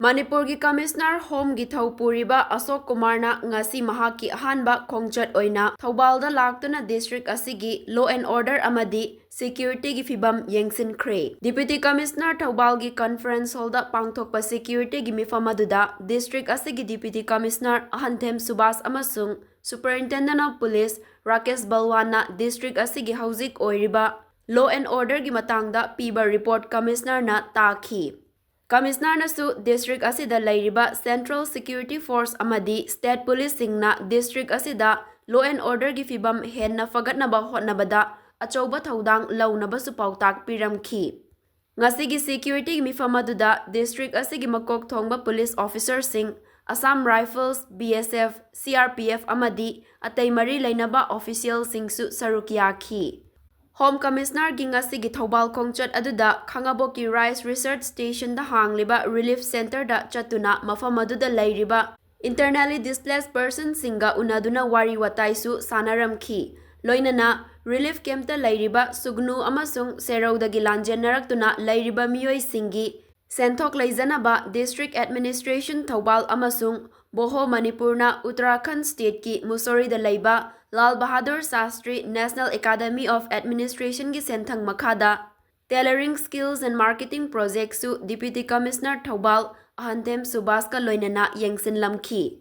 Manipurgi Commissioner Home gi Puriba Ashok Kumarna ngasi mahaki ahanba khongchat oina THOUBALda laktuna district asigi law and order amadi security gi Fibam Yengsinkhre. Deputy Commissioner THOUBAL gi conference hall da pangthokpa security gi mifam aduda district asigi Deputy Commissioner Ahanthem Subhas amasung Superintendent of Police Rakesh Balwana district asigi hauzik oiriba law and order gi matangda piba report commissioner na taki. Commissioner nasu district asida lairiba Central Security Force amadi State Police singna district asida law and order gi fibam henna fagatnaba hotnabada achauba thaudang launaba su pautak piramkhi. Ngasigi security gi mifamaduda district asigi makok thongba police officer sing Assam Rifles, BSF, CRPF amadi atay mari lainaba official singsu sarukyakhi. Home Commissioner Gingasi gi THOUBAL khongchat aduda Khangaboki Rice Research Station da hangliba Relief Center da chatuna mafam aduda lairiba internally displaced person singa unaduna wari wataisu sanaramkhi. Loinana Relief Camp da lairiba Sugnu amasung Serauda gi lanjenarakuna lairiba miyoi singi Senthok Laijanaba District Administration THOUBAL amasung Boho Manipurna Uttarakhand State ki Mussoorie da laiba Lal Bahadur Shastri National Academy of Administration gi senthang makhada Tailoring Skills and Marketing Project su Deputy Commissioner THOUBAL Ahanthem Subhas ka loinana yengsinlamkhi.